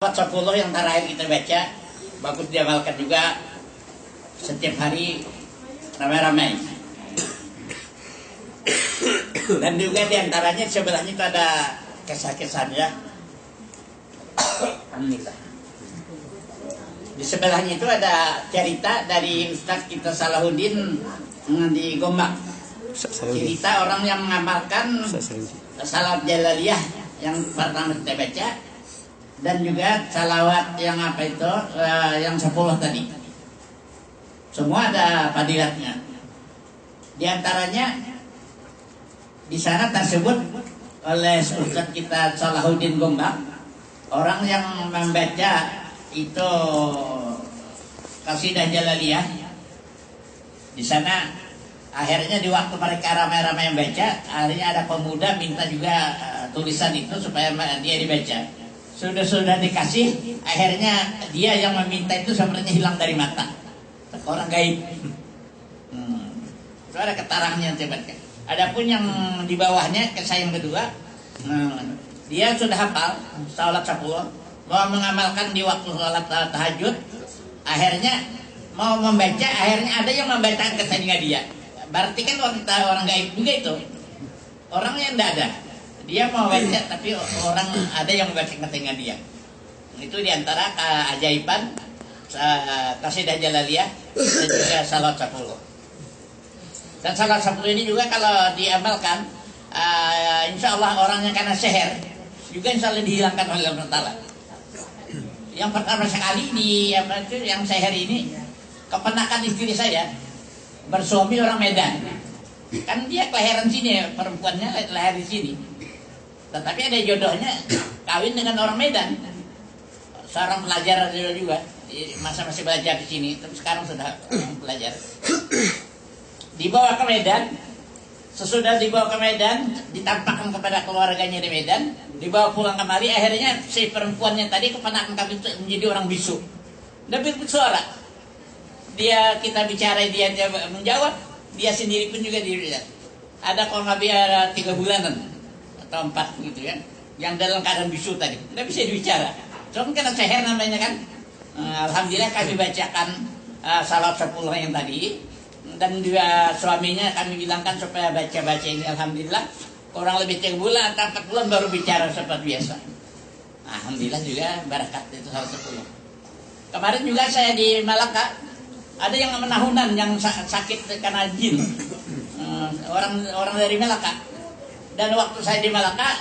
10 yang terakhir kita baca bagus diamalkan juga setiap hari ramai-ramai. Dan juga diantaranya sebelahnya itu ada kisah-kisahnya. Alhamdulillah. Di sebelahnya itu ada cerita dari Ustaz kita Salahuddin di Gombak. Cerita orang yang mengamalkan salat jalaliyah yang pertama kita baca. Dan juga salawat yang apa itu yang 10 tadi. Semua ada fadilatnya. Di antaranya di sana tersebut oleh Ustaz kita Salahuddin Gombak, orang yang membaca itu Qasidah Jalaliyah di sana, akhirnya di waktu mereka ramai-ramai membaca, akhirnya ada pemuda minta juga tulisan itu supaya dia dibaca. Sudah dikasih, akhirnya dia yang meminta itu sebenarnya hilang dari mata. Orang gaib. Itu ada ketarangnya. Adapun yang di bawahnya, kisah yang kedua, dia sudah hafal salat 10, mau mengamalkan di waktu salat tahajud, akhirnya mau membaca, akhirnya ada yang membacakan ke telinga dia. Berarti kan orang gaib juga itu. Orang yang tidak ada. Dia mau baca tapi orang ada yang membaca ke telinga dia. Itu diantara keajaiban Qasidah Jalaliyah dan juga salat 10. Dan salat 10 ini juga kalau diamalkan, insya Allah orang yang kena seher juga insya Allah dihilangkan oleh Allah Ta'ala. Yang pertama sekali yang seher ini keponakan istri saya bersuami orang Medan. Kan dia kelahiran sini, perempuannya lahir di sini. Tetapi ada jodohnya kawin dengan orang Medan, seorang pelajar juga, masih belajar di sini, tapi sekarang sudah belajar. Dibawa ke Medan, sesudah dibawa ke Medan, ditampakkan kepada keluarganya di Medan, dibawa pulang kemari, akhirnya si perempuannya tadi keponakan kami menjadi orang bisu. Dan bersuara, kita bicara dia menjawab, dia sendiri pun juga dilihat. Ada kurang lebih 3 bulanan atau 4 gitu ya, yang dalam keadaan bisu tadi, nggak bisa dibicara. Cuma karena seher namanya kan. Alhamdulillah kami bacakan salat 10 yang tadi, dan juga suaminya kami bilangkan supaya baca ini. Alhamdulillah kurang lebih 3 bulan atau 4 bulan baru bicara seperti biasa. Alhamdulillah juga barakat itu salat 10. Kemarin juga saya di Malaka, ada yang menahunan yang sakit karena jin, orang dari Malaka. Dan waktu saya di Malaka,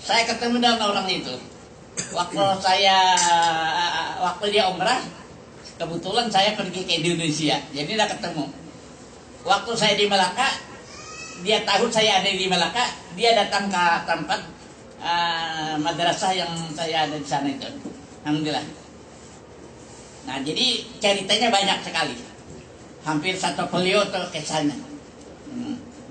saya ketemu dengan orang itu. Waktu dia umrah, kebetulan saya pergi ke Indonesia, jadi tidak ketemu. Waktu saya di Malaka, dia tahu saya ada di Malaka, dia datang ke tempat madrasah yang saya ada di sana itu. Alhamdulillah. Nah, jadi ceritanya banyak sekali, hampir 1 folio tuh kisahnya.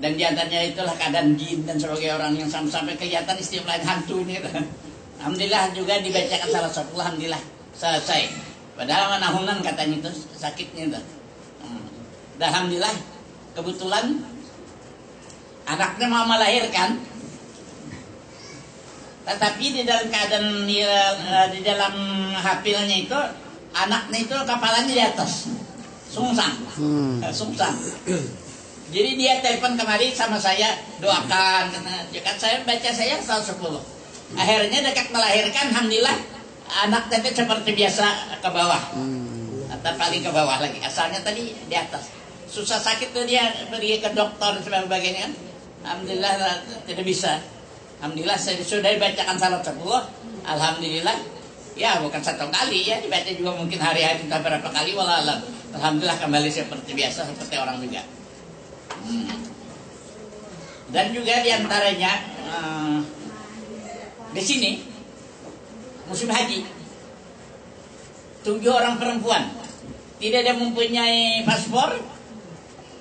Dan diantaranya itulah keadaan jin dan sebagai orang yang sampai kelihatan istilah lain hantu ini. Alhamdulillah juga dibacakan salat 10, alhamdulillah selesai. Padahal menahunan katanya itu sakitnya itu. Dan alhamdulillah kebetulan anaknya mau melahirkan, tetapi di dalam keadaan di dalam hafilnya itu anaknya itu kepalanya di atas, sungsang. Jadi dia telepon kemari sama saya, doakan, kan saya baca saya salat 10. Akhirnya dekat melahirkan, alhamdulillah anak tadi seperti biasa ke bawah, atau paling ke bawah lagi. Asalnya tadi di atas. Susah sakit tuh dia pergi ke dokter dan sebagainya. Alhamdulillah tidak bisa. Alhamdulillah saya sudah dibacakan salat 10. Alhamdulillah. Ya bukan 1 kali ya, dibaca juga mungkin hari-hari entah berapa kali. Wallahualam. Alhamdulillah kembali seperti biasa, seperti orang juga. Dan juga diantaranya di sini musim haji, 7 orang perempuan tidak ada mempunyai paspor,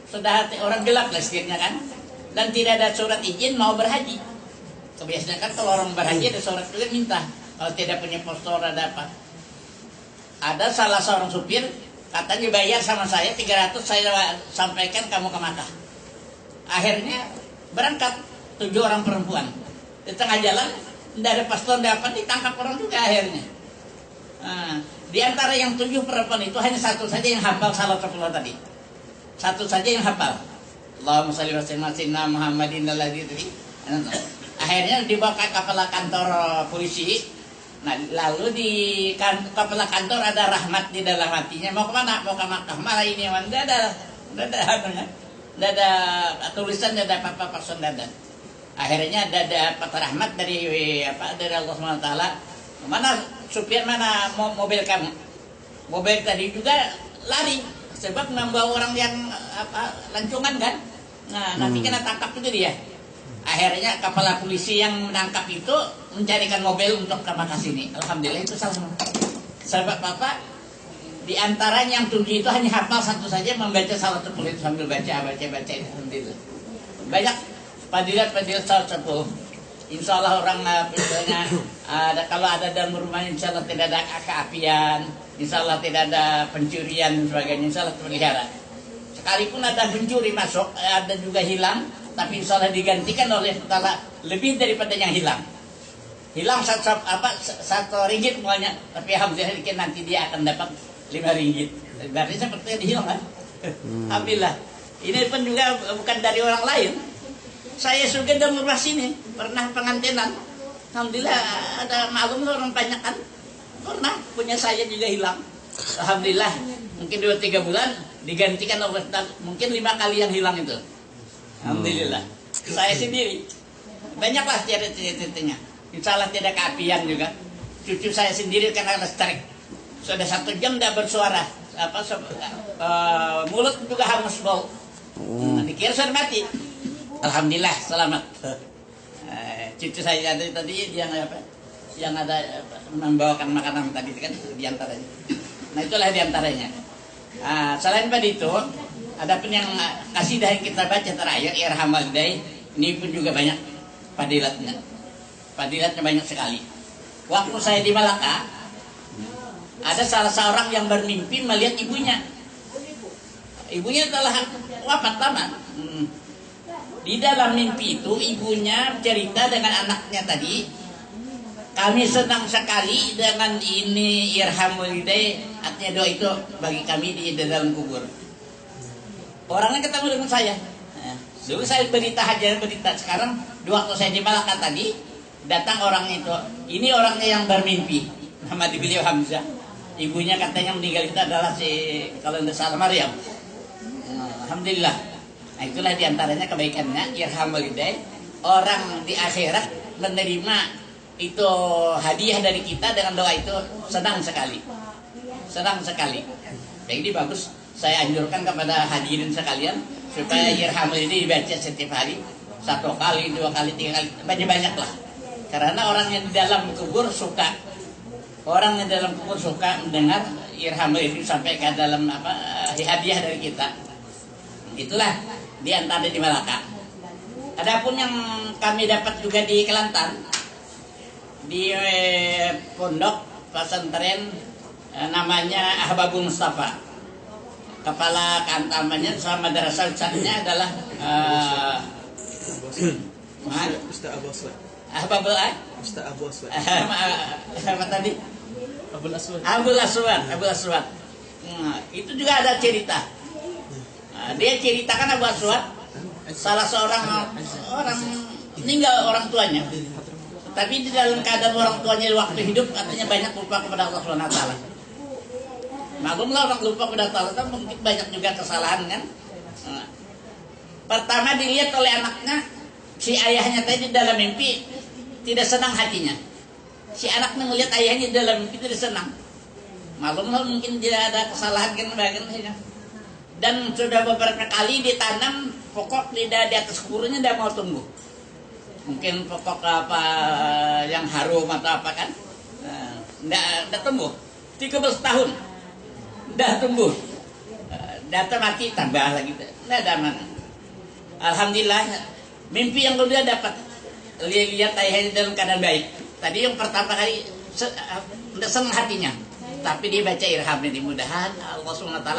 sudah orang gelap lah sekiranya kan, dan tidak ada surat izin mau berhaji. Kebiasaan kan kalau orang berhaji ada surat juga minta, kalau tidak punya paspor ada apa. Ada salah seorang supir katanya bayar sama saya 300, saya sampaikan kamu ke Makkah. Akhirnya berangkat 7 orang perempuan. Di tengah jalan tidak ada paspor, dapat ditangkap orang juga akhirnya. Di antara yang 7 perempuan itu hanya satu saja yang hafal salat 10 tadi. Satu saja yang hafal. Allahumma shalli wa sallim ala sayyidina Muhammadin alladzi tadi. Akhirnya dibawa ke kepala kantor polisi. Nah, lalu di kepala kantor ada rahmat di dalam hatinya. Mau kemana? Mau ke mahkamah ini. Tidak ada tulisan, tidak ada apa-apa, person tidak ada. Akhirnya ada rahmat dari Allah SWT. Mana supir, mana mobil kamu? Mobil tadi juga lari sebab membawa orang yang lancongan kan. Nah, nanti kena tangkap juga dia. Akhirnya kepala polisi yang menangkap itu mencarikan mobil untuk ke Makassar ini. Alhamdulillah itu salah. Sebab Bapak di antaranya yang 7 itu hanya hafal satu saja, membaca salat 10 itu sambil baca. Alhamdulillah. Banyak fadilat salat 10. Insya Allah orang misalnya kalau ada dalam rumahnya insya Allah tidak ada keapian, insya Allah tidak ada pencurian dan sebagainya, insya Allah terpelihara. Sekalipun ada pencuri masuk, ada juga hilang, tapi insya Allah digantikan oleh Allah lebih daripada yang hilang. Hilang satu ringgit semuanya, tapi alhamdulillah nanti dia akan dapat 5 ringgit. Berarti seperti dihilang kan? Alhamdulillah. Ini pun juga bukan dari orang lain. Saya juga di rumah sini pernah pengantinan. Alhamdulillah ada maklum orang banyak kan. Pernah punya saya juga hilang. Alhamdulillah mungkin 2-3 bulan digantikan oleh mungkin 5 kali yang hilang itu. Alhamdulillah. Saya sendiri banyaklah cerita-ceritanya. Insya Allah tidak keapian juga. Cucu saya sendiri karena listrik sudah 1 jam tidak bersuara. Mulut juga hangus bau. Dikira sudah mati. Alhamdulillah selamat. Cucu saya tadi yang ada membawakan makanan tadi kan diantaranya. Nah itulah diantaranya. Selain pada itu, ada pun yang kasidah yang kita baca terakhir Irhamul Walidai, ini pun juga banyak fadilatnya. Fadilatnya banyak sekali. Waktu saya di Malaka, ada salah seorang yang bermimpi melihat ibunya. Ibunya telah wafat lama. Di dalam mimpi itu ibunya cerita dengan anaknya tadi, kami senang sekali dengan ini Irhamul Walidai, artinya doa itu bagi kami di dalam kubur. Orangnya ketemu dengan saya. Dulu saya berita sekarang waktu saya di Malaka tadi datang orang itu. Ini orangnya yang bermimpi. Nama beliau Hamzah. Ibunya katanya meninggal itu adalah kalau tidak salah Maryam. Alhamdulillah. Nah, itulah diantaranya kebaikannya Irhamul Walidai. Orang di akhirat menerima itu hadiah dari kita dengan doa itu senang sekali. Senang sekali. Jadi bagus. Saya anjurkan kepada hadirin sekalian supaya Irhamul Walidai dibaca setiap hari 1 kali, 2 kali, 3 kali, banyak-banyak lah. Karena orang yang di dalam kubur suka, orang yang di dalam kubur suka mendengar Irhamul Walidai sampai ke dalam hadiah dari kita. Itulah di antara di Malaka. Adapun yang kami dapat juga di Kelantan, di pondok pesantren namanya Ahbabul Mustafa. Kepala kantamannya sama madrasah ustaznya adalah Ustaz Abu Aswad. Ahbabul Ustaz Abu Aswad. Apa tadi? Abul Aswad. Abul Aswad. Itu juga ada cerita. Dia ceritakan Abu Aswad salah seorang orang meninggal orang tuanya. Tapi di dalam keadaan orang tuanya waktu hidup katanya banyak lupa kepada Allah Subhanahu wa taala. Maklumlah orang lupa kepada Allah kan mungkin banyak juga kesalahan kan. Pertama dilihat oleh anaknya, si ayahnya tadi dalam mimpi tidak senang hatinya. Si anaknya melihat ayahnya dalam mimpi tidak senang. Maklumlah mungkin dia ada kesalahan kan bagaimana. Dan sudah beberapa kali ditanam pokok di atas kuburnya tidak mau tumbuh. Mungkin pokok apa yang harum atau apa kan, tidak tumbuh. 13 tahun dah tumbuh, data mati tambah lagi, tidak ada mana. Alhamdulillah mimpi yang kedua dapat lihat ayahnya dalam keadaan baik. Tadi yang pertama kali tidak senang hatinya, tapi dia baca Irham ini, mudahan Allah SWT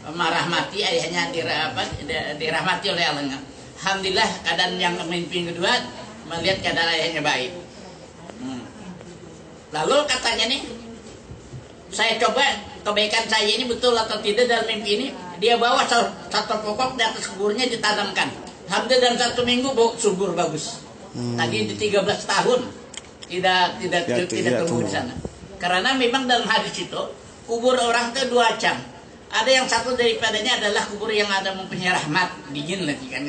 merahmati ayahnya, dirahmati oleh Allah. Alhamdulillah keadaan yang mimpi yang kedua melihat keadaan ayahnya baik. Lalu katanya nih, saya coba kebaikan saya ini betul atau tidak dalam mimpi ini. Dia bawa satu pokok di atas kuburnya ditanamkan. Hampir dalam 1 minggu subur bagus. Tadi di 13 tahun tidak tumbuh di sana. Karena memang dalam hadis itu kubur orang itu 2 macam. Ada yang satu daripadanya adalah kubur yang ada mempunyai rahmat, dingin lagi kan.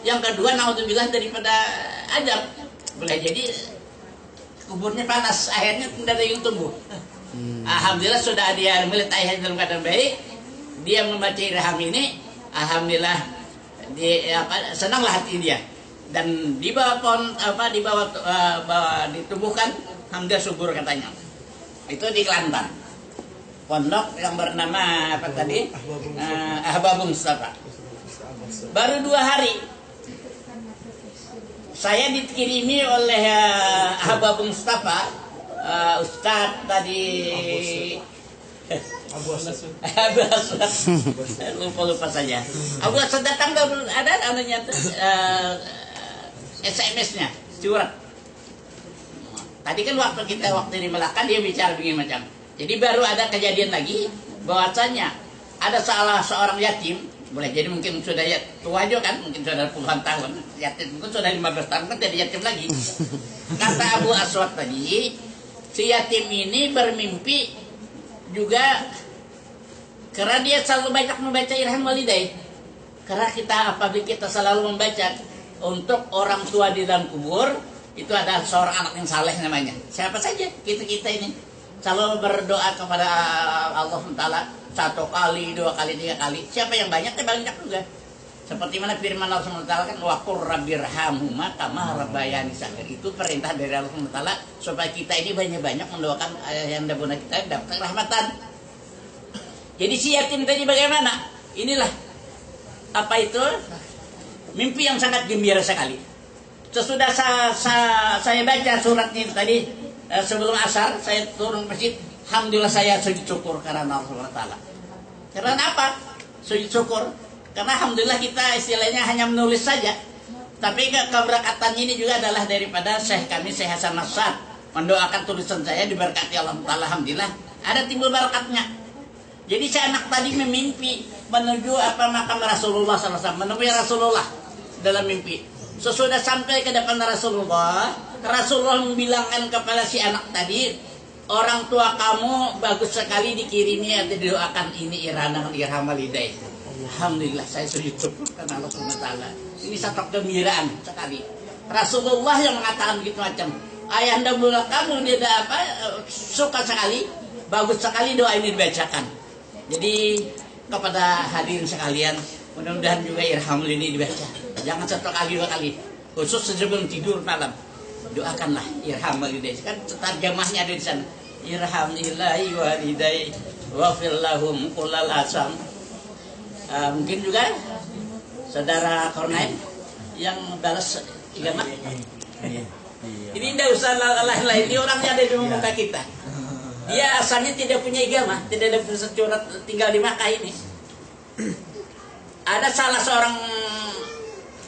Yang kedua naudzubillah daripada adab. Boleh jadi kuburnya panas, akhirnya tidak ada yang tumbuh. Alhamdulillah sudah dia melihat ayahnya dalam keadaan baik, dia membaca irham ini, alhamdulillah senanglah hati dia. Dan di bawah pohon ditumbuhkan, alhamdulillah subur katanya. Itu di Kelantan. Pondok yang bernama apa tadi? Ahbabung Mustafa. Baru 2 hari saya dikirimi oleh Ahbabung Mustafa, Ustadz tadi Abu Aswad. Abu Aswad. lupa saja. Abu Aswad datang ada anunya SMS-nya, surat. Tadi kan waktu di Melaka dia bicara begini macam. Jadi baru ada kejadian lagi bahwasanya ada salah seorang yatim, boleh jadi mungkin sudah tua juga kan, mungkin sudah puluhan tahun, yatim mungkin sudah 15 tahun kan jadi yatim lagi. Kata Abu Aswad tadi, si yatim ini bermimpi juga karena dia selalu banyak membaca Irham Walidain. Karena apabila kita selalu membaca untuk orang tua di dalam kubur, itu ada seorang anak yang saleh namanya. Siapa saja kita ini selalu berdoa kepada Allah Taala 1 kali, 2 kali, 3 kali. Siapa yang banyak, banyak juga. Seperti mana firman Allah Taala kan, wa qur rabbirhamhuma kama rabbayani shaghir. Itu perintah dari Allah Taala supaya kita ini banyak-banyak mendoakan ayah dan bunda kita dapat rahmatan. Jadi si yatim tadi bagaimana? Inilah apa itu? Mimpi yang sangat gembira sekali. Sesudah saya baca surat ini tadi, sebelum asar saya turun masjid, alhamdulillah saya sujud syukur karena Allah SWT. Karena apa? Sujud syukur karena alhamdulillah kita istilahnya hanya menulis saja, tapi keberkatan ini juga adalah daripada Syekh kami, Syekh Hasan Nasar, mendoakan tulisan saya diberkati Allah Ta'ala. Alhamdulillah ada timbul barakatnya. Jadi si anak tadi memimpi menuju makam Rasulullah SAW, menemui Rasulullah dalam mimpi. Sesudah sampai ke depan Rasulullah membilangkan kepada si anak tadi, orang tua kamu bagus sekali dikirimi atau didoakan ini Irham Walidain. Alhamdulillah saya sujud syukur karena Allah SWT. Ini satu kegembiraan sekali. Rasulullah yang mengatakan begitu macam, ayahanda bunda kamu dia suka sekali, bagus sekali doa ini dibacakan. Jadi kepada hadirin sekalian, mudah-mudahan juga Irham ini dibaca. Jangan 1 kali 2 kali, khusus sebelum tidur malam. Doakanlah Irham Walidain. Kan terjemahnya ada di sana. Irhamillahi walidai wa fillahum kullal asam. Mungkin juga saudara Kornain yang balas agama. Ini tidak usah lain-lain. Ini orangnya ada di muka kita. Dia asalnya tidak punya agama, tidak ada surat, tinggal di Makkah ini. Ada salah seorang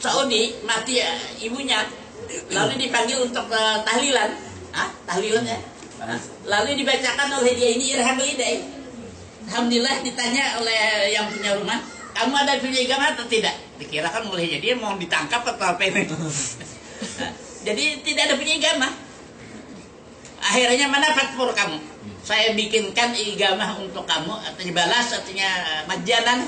Saudi mati ibunya, lalu dipanggil untuk tahlilan, tahlilan ya. Lalu dibacakan oleh dia ini Irham Walidain. Alhamdulillah ditanya oleh yang punya rumah, kamu ada punya agama atau tidak? Dikirakan oleh dia mau ditangkap atau apa ini. Jadi tidak ada punya agama. Akhirnya mana fatpur kamu? Saya bikinkan agama untuk kamu, artinya balas, artinya majanan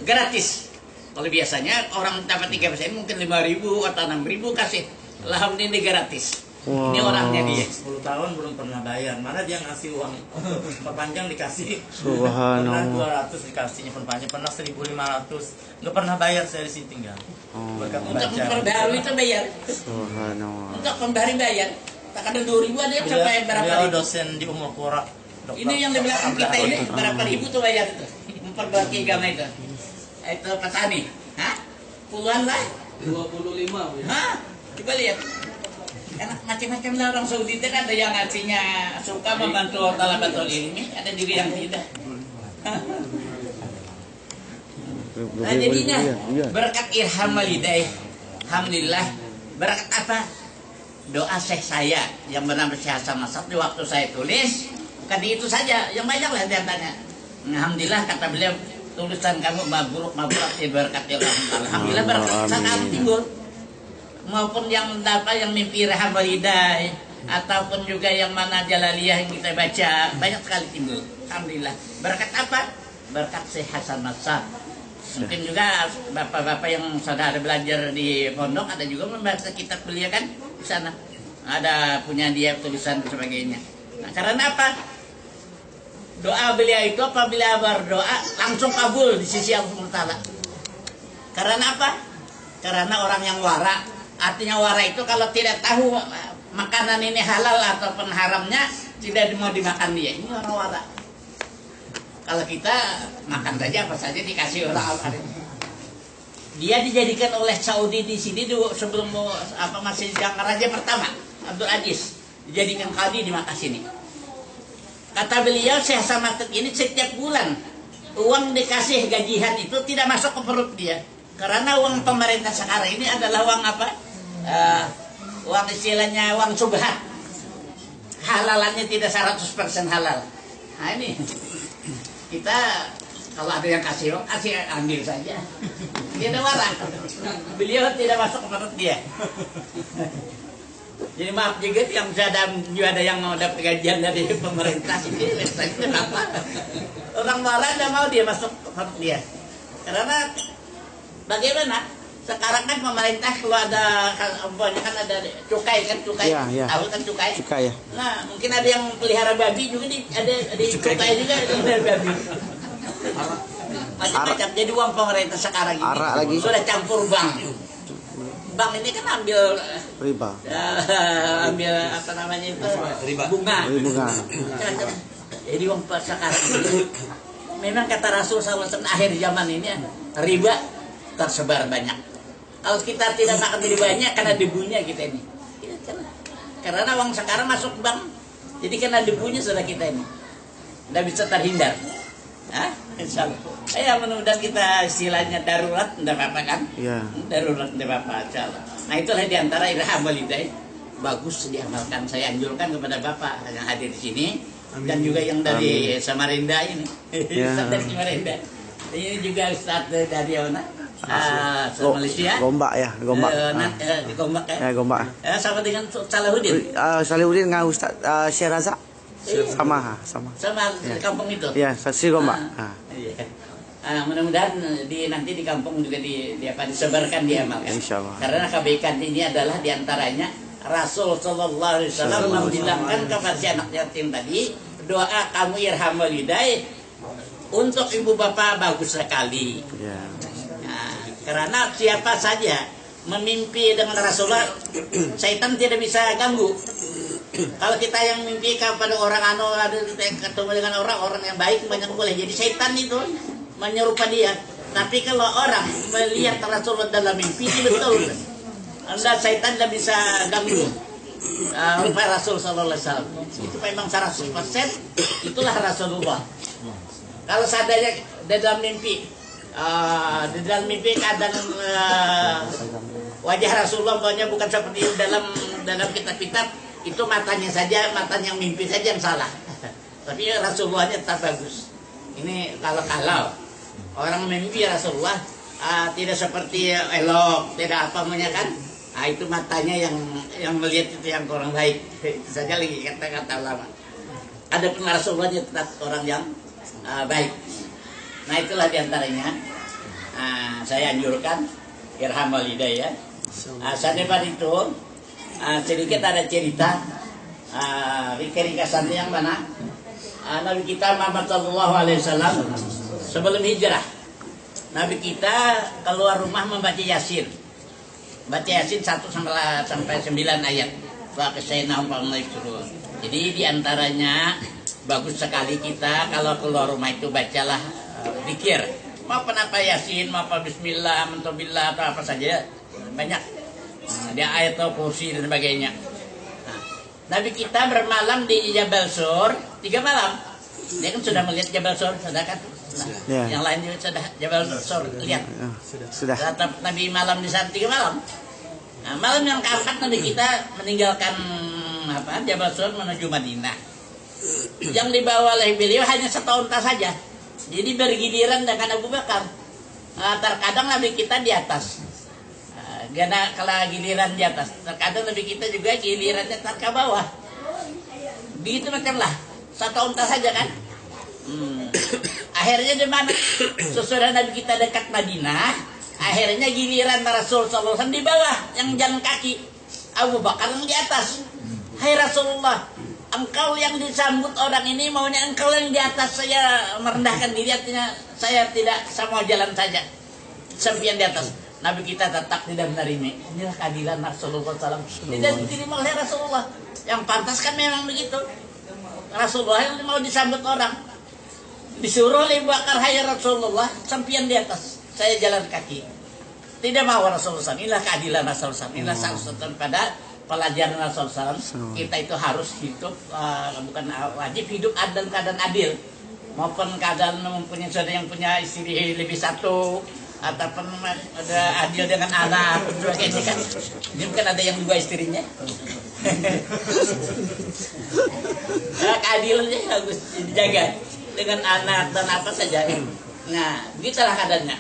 gratis. Kalau biasanya orang dapat 3% mungkin 5.000 atau 6.000 kasih. Alhamdulillah gratis. Wow. Ini orangnya dia 10 tahun belum pernah bayar. Mana dia ngasih uang perpanjang dikasih. Subhanallah. Pernah 200 dikasihnya perpanjang, pernah 1.500. Nggak pernah bayar saya di sini tinggal. Untuk memperbarui itu bayar. Subhanallah. Untuk pembari bayar. Tak ada 2.000 ada yang sampai berapa ribu. ribu. Dosen di Umur Qura. Ini yang di belakang kita ini berapa ribu tuh bayar itu. Memperbarui agama itu. Itu petani. Hah? Puluhan lah. 25. Hah? Coba lihat. Karena macam-macam lah orang Saudi itu kan ada yang artinya suka membantu talabatul ilmi, ada juga yang tidak. Nah jadinya berkat Irham Walidain, alhamdulillah. Berkat apa? Doa Syekh saya yang bernama Syekh Hasan Nasar, waktu saya tulis Bukan itu saja, yang banyak lah diantaranya. Alhamdulillah kata beliau, tulisan kamu mabruk berkat Allah. Alhamdulillah berkat kamu timbul. Maupun yang dapat yang mimpi Rahmahidai ataupun juga yang mana Jalaliyah yang kita baca banyak sekali timbul. Alhamdulillah. Berkat apa? Berkat sehat sama sah. Mungkin juga bapak-bapak yang saudara belajar di pondok ada juga membaca kitab beliau kan di sana. Ada punya dia tulisan dan sebagainya. Nah, karena apa? Doa beliau itu apabila berdoa langsung kabul di sisi Allah Taala. Karena apa? Karena orang yang wara. Artinya wara itu kalau tidak tahu makanan ini halal ataupun haramnya tidak mau dimakan dia. Ini orang wara. Kalau kita makan saja apa saja dikasih orang. Dia dijadikan oleh Saudi di sini dulu sebelum masih yang raja pertama Abdul Aziz dijadikan qadi di Makkah sini. Kata beliau Syekh Samatet ini setiap bulan uang dikasih gajian itu tidak masuk ke perut dia. Karena uang pemerintah sekarang ini adalah uang apa? Uang istilahnya uang subhat. Halalannya tidak 100% halal. Nah ini kita kalau ada yang kasih uang, kasih ambil saja. Dia ada warang. Beliau tidak masuk ke perut dia. Jadi maaf juga yang ada yang mau dapat gajian dari pemerintah ini, kenapa? Orang marah tidak mau dia masuk ke perut dia. Karena bagaimana? Sekarang kan pemerintah kalau ada kan ada cukai kan cukai, ya. Tahu kan cukai? Cukai ya. Nah mungkin ada yang pelihara babi juga ada di cukai juga ada babi. Macam-macam. Jadi uang pemerintah sekarang ini lagi. sudah campur bank. Bank ini kan ambil riba. Ambil apa namanya itu? Riba. Bunga. Jadi uang sekarang ini memang kata Rasul SAW akhir zaman ini riba tersebar banyak. Kalau kita tidak makan ribanya karena debunya kita ini. Karena uang sekarang masuk bank, jadi karena debunya sudah kita ini. Tidak bisa terhindar. Hah? Insya Allah. Ya mudah-mudahan kita istilahnya darurat, tidak apa-apa kan? Iya. Darurat tidak apa-apa, insya Allah. Nah itulah diantara ilham walidai. Bagus diamalkan. Saya anjurkan kepada Bapak yang hadir di sini. Dan juga yang dari Samarinda ini. Ya. Ustaz dari Samarinda. Ini juga Ustaz dari mana? Malaysia. Gombak ya, Gombak. Di Gombak ya. Ya, Gombak. Sama dengan Salahuddin. Salahuddin dengan Ustaz Syekh Razak. Sama. Sama di kampung itu. Ya, si Gombak. Iya. Mudah-mudahan nanti di kampung juga disebarkan diamalkan. Insyaallah. Karena kebaikan ini adalah diantaranya Rasul Sallallahu Alaihi Wasallam membilangkan kepada si anak yatim tadi, doa kamu irham walidai untuk ibu bapak bagus sekali. Ya. Karena siapa saja memimpi dengan Rasulullah, syaitan tidak bisa ganggu. Kalau kita yang mimpi kepada orang ketemu dengan orang yang baik banyak boleh. Jadi syaitan itu menyerupa dia. Tapi kalau orang melihat Rasulullah dalam mimpi itu betul. Anda syaitan tidak bisa ganggu. Rupa Rasul Sallallahu Alaihi Wasallam itu memang 100% itulah Rasulullah. Kalau seandainya dalam mimpi di dalam mimpi kadang wajah Rasulullah pokoknya bukan seperti dalam kitab-kitab itu matanya yang mimpi saja yang salah. Tapi Rasulullahnya tetap bagus. Ini kalau orang mimpi Rasulullah tidak seperti elok, tidak apa namanya kan? Itu matanya yang melihat itu yang kurang baik. Itu saja lagi kata-kata ulama. Ada pun Rasulullahnya tetap orang yang baik. Nah itulah diantaranya saya anjurkan irham waliday ya. Selepas itu sedikit ada cerita ringkasan yang mana Nabi kita Muhammad Sallallahu Alaihi Wasallam sebelum hijrah Nabi kita keluar rumah membaca Yasin. Baca Yasin 1 sampai 9 ayat. Jadi diantaranya bagus sekali kita kalau keluar rumah itu bacalah zikir. Mau apa Yasin, mau apa Bismillah, Mentobillah atau apa saja banyak. Dia ayat atau kursi dan sebagainya. Nabi kita bermalam di Jabal Sur 3 malam. Dia kan sudah melihat Jabal Sur, sudah kan? Ya. Yang lain juga sudah Jabal Sur lihat. Sudah. Tetap Nabi malam di sana 3 malam. Nah, malam yang keempat Nabi kita meninggalkan Jabal Sur menuju Madinah. yang dibawa oleh beliau hanya setahun saja. Jadi bergiliran dengan Abu Bakar. Terkadang Nabi kita di atas. Karena kalau giliran di atas, terkadang Nabi kita juga gilirannya ke bawah. Begitu macamlah. Setahun saja kan. Akhirnya di mana? Sesudah Nabi kita dekat Madinah, akhirnya giliran Rasul sallallahu alaihi wasallam di bawah yang jalan kaki. Abu Bakar yang di atas. Hai Rasulullah, engkau yang disambut orang ini maunya engkau yang di atas. Saya merendahkan diri, artinya saya tidak sama jalan saja. Sampian di atas. Nabi kita tetap tidak menerima. Inilah keadilan Rasulullah SAW. Tidak diterima oleh Rasulullah. Yang pantas kan memang begitu. Rasulullah yang mau disambut orang. Disuruh oleh Abu Bakar, hai Rasulullah, sampian di atas. Saya jalan kaki. Tidak mau Rasulullah SAW. Inilah keadilan Rasulullah SAW. Inilah satu pada pelajaran Rasulullah SAW. Kita itu harus hidup, bukan wajib hidup dalam keadaan adil. Maupun keadaan mempunyai saudara yang punya istri lebih satu, ataupun ada adil dengan anak, sebagainya kan. Ini bukan ada yang dua istrinya. Keadilannya harus dijaga dengan anak dan apa saja. Nah, begitulah keadaannya.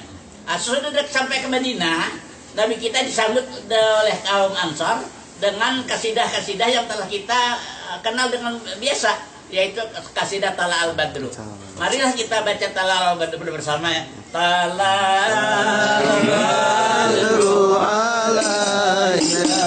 Sudah sampai ke Madinah, Nabi kita disambut oleh kaum Ansar dengan kasidah-kasidah yang telah kita kenal dengan biasa, yaitu kasidah Tala al-Badru. Marilah kita baca Tala al-Badru bersama ya. Tala al-Badru alaina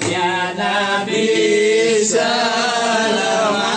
Ya Nabi salam